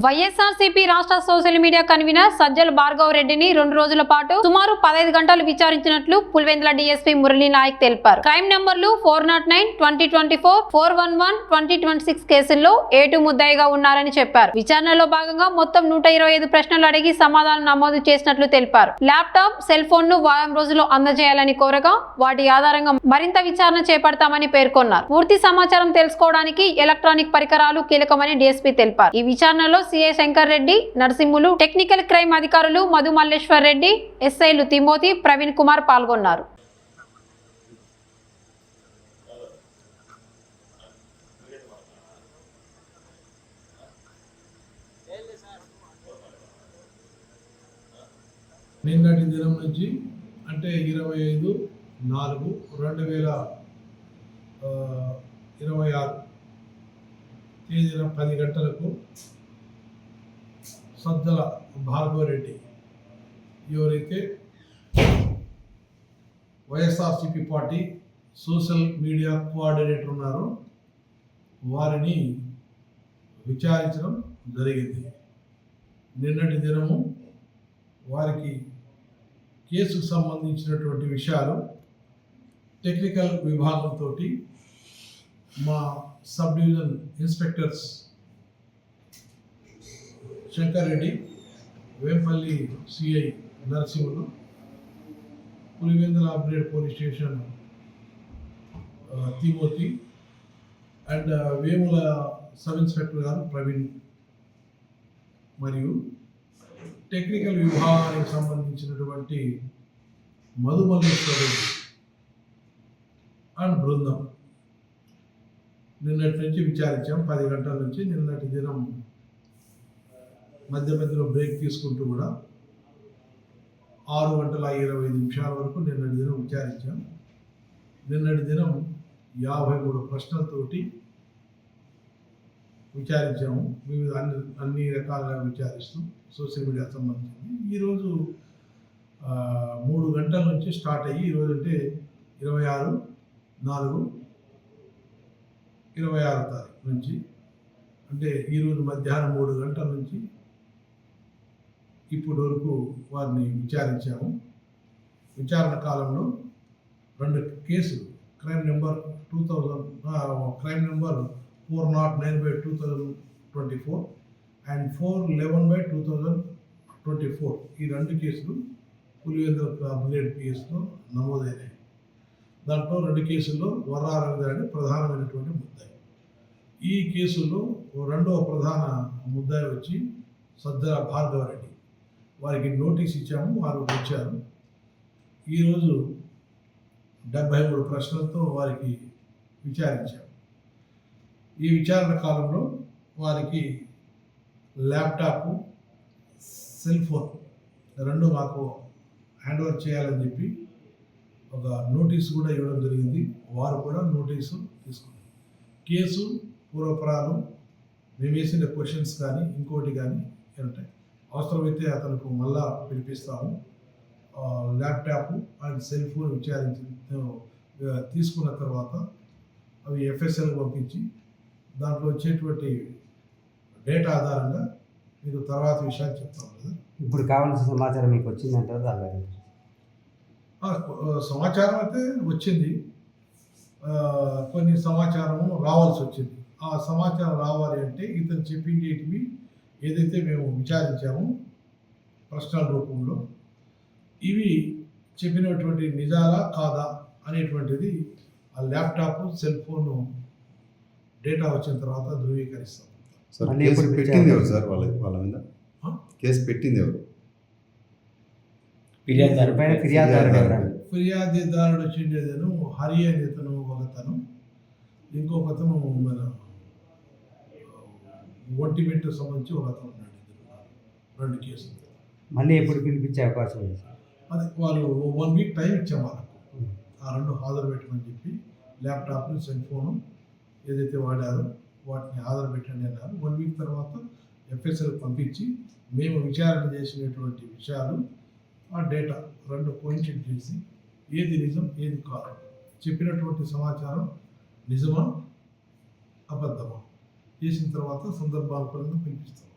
వైఎస్ఆర్సీపీ రాష్ట్ర social media convener Sajjala Bhargav రెడ్డిని 2 రోజుల పాటు సుమారు 15 గంటలు విచారించినట్లు పులివెందుల డీఎస్పీ మురళీ నాయక్ తెలిపారు. క్రైమ్ నంబర్లు 409/2024, 411/2026 కేసుల్లో A2 ముద్దాయిగా ఉన్నారని చెప్పారు. విచారణలో భాగంగా మొత్తం 125 ప్రశ్నలు అడిగి సమాధానం నమోదు చేసినట్లు తెలిపారు. ల్యాప్టాప్, సెల్ ఫోన్ ను వారం రోజుల్లో అందజేయాలని కోరగా వాటి ఆధారంగా మరింత విచారణ చేపడతామని పేర్కొన్నారు. పూర్తి సమాచారం తెలుసుకోవడానికి ఎలక్ట్రానిక్ పరికరాలు కీలకమని డీఎస్పీ తెలిపారు. ఈ విచారణలో CI Shankar Reddy, Narasimhulu, technical crime అధికారులు మధు మల్లేశ్వర్ రెడ్డి, ఎస్ఐలు తిమోతి, ప్రవీణ్ కుమార్ పాల్గొన్నారు. నిన్నటి దినం నుంచి అంటే 25/4/2026 తేదీన 10 గంటలకు సజ్జల భార్గవ్ రెడ్డి ఎవరైతే YSRCP party social media coordinator ఉన్నారో వారిని విచారించడం జరిగింది. నిన్నటి దినము వారికి కేసుకు సంబంధించినటువంటి విషయాలు టెక్నికల్ విభాగంతో మా sub division inspectors Shankar Reddy, Vempalli CI Narasimhulu, Pulivendula upgrade police station Timothy and Vemula sub inspector గారు ప్రవీణ్ మరియు టెక్నికల్ విభాగానికి సంబంధించినటువంటి మధు మల్లేశ్వర్ రెడ్డి అండ్ బృందం నిన్నటి నుంచి విచారించాం. 10 గంటల నుంచి నిన్నటి దినం మధ్యలో బ్రేక్ తీసుకుంటూ కూడా 6:25 వరకు నిన్నటి దినం విచారించాం. నిన్నటి దినం 53 ప్రశ్నలతోటి విచారించాము. వివిధ అన్ని రకాలుగా విచారిస్తూ సోషల్ మీడియా సంబంధించింది. ఈరోజు 3 గంటల నుంచి స్టార్ట్ అయ్యి ఈరోజు అంటే 26/4/26 నుంచి అంటే ఈరోజు మధ్యాహ్నం 3 గంటల నుంచి ఇప్పటి వరకు వారిని విచారించాము. విచారణ కాలంలో 2 కేసులు క్రైమ్ నెంబర్ 409/2024 అండ్ 411/2024 ఈ 2 కేసులు పులివెందుల అప్గ్రేడ్ పిఎస్లో నమోదైనాయి. దాంట్లో 2 కేసుల్లో వర్రారవింద్ ప్రధానమైనటువంటి ముద్దాయి. ఈ కేసులో రెండవ ప్రధాన ముద్దాయి వచ్చి సజ్జల భార్గవ్ రెడ్డి. వారికి నోటీస్ ఇచ్చాము, వారు వచ్చారు. ఈరోజు 73 ప్రశ్నలతో వారికి విచారించాము. ఈ విచారణ కాలంలో వారికి ల్యాప్టాప్, సెల్ ఫోన్ 2 మాకు హ్యాండ్ ఓవర్ చేయాలని చెప్పి ఒక నోటీసు కూడా ఇవ్వడం జరిగింది. వారు కూడా నోటీసు తీసుకున్నారు. కేసు పూర్వపరాలు మేము వేసిన క్వశ్చన్స్ కానీ ఇంకోటి కానీ ఉంటాయి. అవసరమైతే అతనికి మళ్ళా పిలిపిస్తాము. ల్యాప్టాప్ అండ్ సెల్ ఫోన్ తీసుకున్న తర్వాత అవి ఎఫ్ఎస్ఎల్ పంపించి దాంట్లో వచ్చేటువంటి డేటా ఆధారంగా మీకు తర్వాత విషయాలు చెప్తాం కదా. ఇప్పుడు కావాల్సిన సమాచారం మీకు వచ్చిందంటారు? సమాచారం అయితే వచ్చింది, కొన్ని సమాచారము రావాల్సి వచ్చింది. ఆ సమాచారం రావాలి అంటే ఇతను చెప్పిండేటివి ఏదైతే మేము విచారించామో ప్రశ్నల రూపంలో ఇవి చెప్పినటువంటి నిజాలా కాదా అనేటువంటిది ఆ ల్యాప్టాప్, సెల్ ఫోన్ డేటా వచ్చిన తర్వాత ధృవీకరిస్తాం. కేసు పెట్టింది ఎవరు సార్? వాళ్ళ మీద కేసు పెట్టింది ఎవరు? ఫిర్యాదుదారుడు వచ్చిండేదను హరి అని ఇతను ఒకతను, ఇంకొకతను మన ఒంటిమిట్ట సంబంధించి ఒకతను ఉన్నాడు. 2 కేసులు. మళ్ళీ ఎప్పుడు పిలిపించే అవకాశం ఉంది? అది వాళ్ళు 1 వీక్ టైం ఇచ్చాం వాళ్ళకు. ఆ 2 హాజరు పెట్టమని చెప్పి ల్యాప్టాప్ను, సెల్ ఫోను ఏదైతే వాడారో వాటిని హాజరు పెట్టండి అన్నారు. 1 వీక్ తర్వాత ఎఫ్ఎస్ఎల్ పంపించి మేము విచారణ చేసినటువంటి విషయాలు ఆ డేటా 2 కోయిన్సిడెంట్ చేసి ఏది నిజం ఏది కాదు, చెప్పినటువంటి సమాచారం నిజమా అబద్ధమా చేసిన తర్వాత సందర్భాల పరంగా పిలిపిస్తాం.